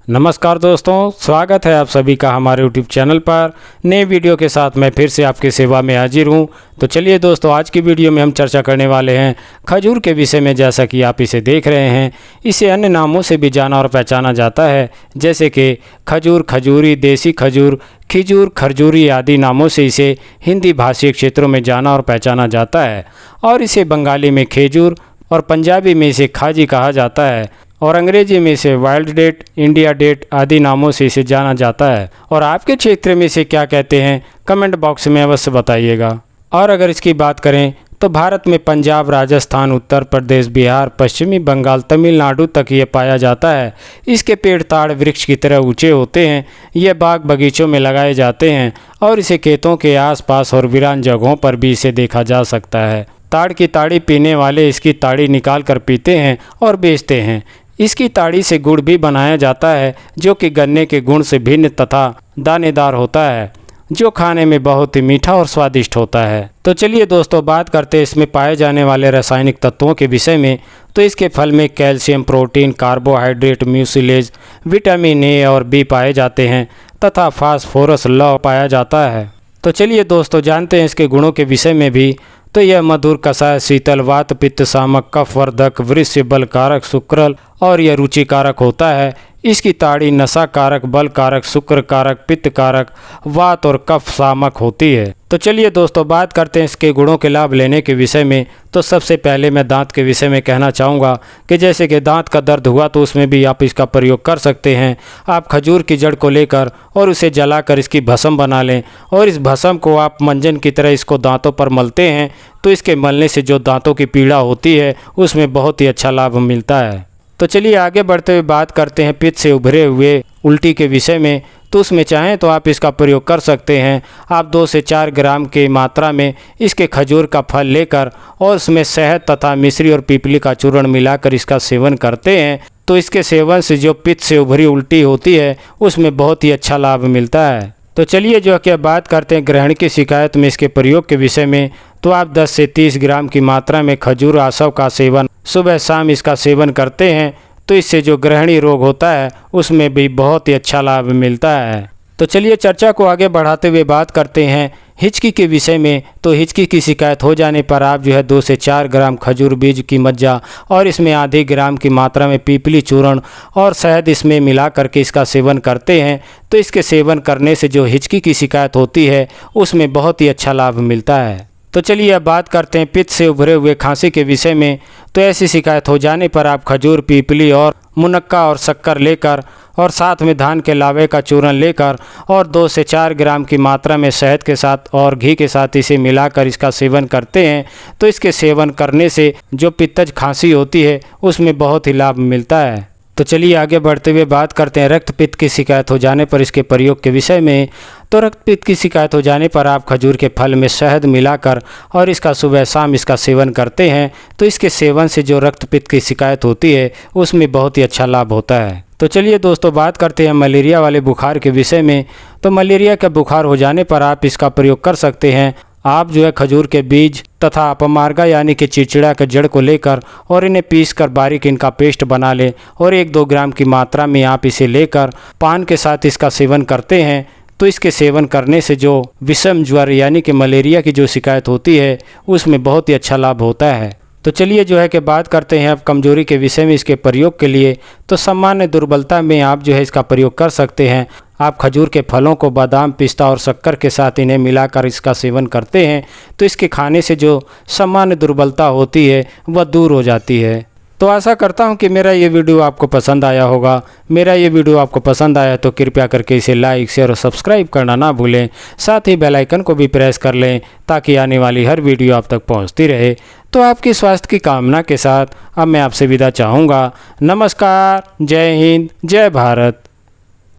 नमस्कार दोस्तों, स्वागत है आप सभी का हमारे YouTube चैनल पर। नए वीडियो के साथ मैं फिर से आपकी सेवा में हाजिर हूं। तो चलिए दोस्तों, आज की वीडियो में हम चर्चा करने वाले हैं खजूर के विषय में। जैसा कि आप इसे देख रहे हैं, इसे अन्य नामों से भी जाना और पहचाना जाता है, जैसे कि खजूर, खजूरी, देसी खजूर, खिजूर, खरजूरी आदि नामों से इसे हिंदी भाषी क्षेत्रों में जाना और पहचाना जाता है। और इसे बंगाली में खेजूर और पंजाबी में इसे खाजी कहा जाता है और अंग्रेजी में इसे वाइल्ड डेट, इंडिया डेट आदि नामों से इसे जाना जाता है। और आपके क्षेत्र में इसे क्या कहते हैं, कमेंट बॉक्स में अवश्य बताइएगा। और अगर इसकी बात करें तो भारत में पंजाब, राजस्थान, उत्तर प्रदेश, बिहार, पश्चिमी बंगाल, तमिलनाडु तक ये पाया जाता है। इसके पेड़ ताड़ वृक्ष की तरह ऊंचे होते हैं। ये बाग बगीचों में लगाए जाते हैं और इसे खेतों के आसपास और वीरान जगहों पर भी इसे देखा जा सकता है। ताड़ की ताड़ी पीने वाले इसकी ताड़ी निकाल कर पीते हैं और बेचते हैं। इसकी ताड़ी से गुड़ भी बनाया जाता है, जो कि गन्ने के गुण से भिन्न तथा दानेदार होता है, जो खाने में बहुत ही मीठा और स्वादिष्ट होता है। तो चलिए दोस्तों, बात करते हैं इसमें पाए जाने वाले रासायनिक तत्वों के विषय में। तो इसके फल में calcium, protein, carbohydrate, mucilage, vitamin A और बी पाए जाते हैं तथा फास्फोरस, लौह पाया जाता है। तो चलिए दोस्तों, जानते हैं इसके गुणों के विषय में भी। तो यह मधुर, कषाय, शीतल, वात, पित्त शामक, कफवर्धक, वृष्य बल कारक, शुक्रल और यह रुचिकारक होता है। इसकी ताड़ी नशा कारक, बल कारक, शुक्र कारक, पित्त कारक, वात और कफ शामक होती है। तो चलिए दोस्तों, बात करते हैं इसके गुणों के लाभ लेने के विषय में। तो सबसे पहले मैं दांत के विषय में कहना चाहूँगा कि जैसे कि दांत का दर्द हुआ तो उसमें भी आप इसका प्रयोग कर सकते हैं। आप खजूर की जड़ को लेकर और उसे जलाकर इसकी भस्म बना लें और इस भस्म को आप मंजन की तरह इसको दांतों पर मलते हैं, तो इसके मलने से जो दांतों की पीड़ा होती है उसमें बहुत ही अच्छा लाभ मिलता है। तो चलिए आगे बढ़ते हुए बात करते हैं पित्त से उभरे हुए उल्टी के विषय में। तो उसमें चाहें तो आप इसका प्रयोग कर सकते हैं। आप 2 से 4 ग्राम की मात्रा में इसके खजूर का फल लेकर और उसमें शहद तथा मिश्री और पीपली का चूर्ण मिलाकर इसका सेवन करते हैं, तो इसके सेवन से जो पित्त से उभरी उल्टी होती है उसमें बहुत ही अच्छा लाभ मिलता है। तो चलिए जो कि बात करते हैं ग्रहण की शिकायत में इसके प्रयोग के विषय में। तो आप 10 से 30 ग्राम की मात्रा में खजूर आसव का सेवन सुबह शाम इसका सेवन करते हैं, तो इससे जो ग्रहणी रोग होता है उसमें भी बहुत ही अच्छा लाभ मिलता है। तो चलिए चर्चा को आगे बढ़ाते हुए बात करते हैं हिचकी के विषय में। तो हिचकी की शिकायत हो जाने पर आप 2 से 4 ग्राम खजूर बीज की मज्जा और इसमें आधे ग्राम की मात्रा में पीपली चूर्ण और शहद इसमें मिला करके इसका सेवन करते हैं, तो इसके सेवन करने से जो हिचकी की शिकायत होती है उसमें बहुत ही अच्छा लाभ मिलता है। तो चलिए अब बात करते हैं पित्त से उभरे हुए खांसी के विषय में। तो ऐसी शिकायत हो जाने पर आप खजूर, पीपली और मुनक्का और शक्कर लेकर और साथ में धान के लावे का चूर्ण लेकर और 2 से 4 ग्राम की मात्रा में शहद के साथ और घी के साथ इसे मिलाकर इसका सेवन करते हैं, तो इसके सेवन करने से जो पित्तज खांसी होती है उसमें बहुत ही लाभ मिलता है। तो चलिए आगे बढ़ते हुए बात करते हैं रक्तपित्त की शिकायत हो जाने पर इसके प्रयोग के विषय में। तो रक्तपित्त की शिकायत हो जाने पर आप खजूर के फल में शहद मिलाकर और इसका सुबह शाम इसका सेवन करते हैं, तो इसके सेवन से जो रक्तपित्त की शिकायत होती है उसमें बहुत ही अच्छा लाभ होता है। तो चलिए दोस्तों, बात करते हैं मलेरिया वाले बुखार के विषय में। तो मलेरिया का बुखार हो जाने पर आप इसका प्रयोग कर सकते हैं। आप खजूर के बीज तथा अपमार्गा यानी कि चिड़चिड़ा के जड़ को लेकर और इन्हें पीसकर बारीक इनका पेस्ट बना लें और 1-2 ग्राम की मात्रा में आप इसे लेकर पान के साथ इसका सेवन करते हैं, तो इसके सेवन करने से जो विषम ज्वर यानी कि मलेरिया की जो शिकायत होती है उसमें बहुत ही अच्छा लाभ होता है। तो चलिए कि बात करते हैं अब कमजोरी के विषय में इसके प्रयोग के लिए। तो सामान्य दुर्बलता में आप इसका प्रयोग कर सकते हैं। आप खजूर के फलों को बादाम, पिस्ता और शक्कर के साथ इन्हें मिलाकर इसका सेवन करते हैं, तो इसके खाने से जो सामान्य दुर्बलता होती है वह दूर हो जाती है। तो आशा करता हूं कि मेरा ये वीडियो आपको पसंद आया होगा। मेरा ये वीडियो आपको पसंद आया तो कृपया करके इसे लाइक, शेयर और सब्सक्राइब करना ना भूलें। साथ ही बेल आइकन को भी प्रेस कर लें ताकि आने वाली हर वीडियो आप तक पहुंचती रहे। तो आपकी स्वास्थ्य की कामना के साथ अब मैं आपसे विदा चाहूँगा। नमस्कार, जय हिंद, जय भारत।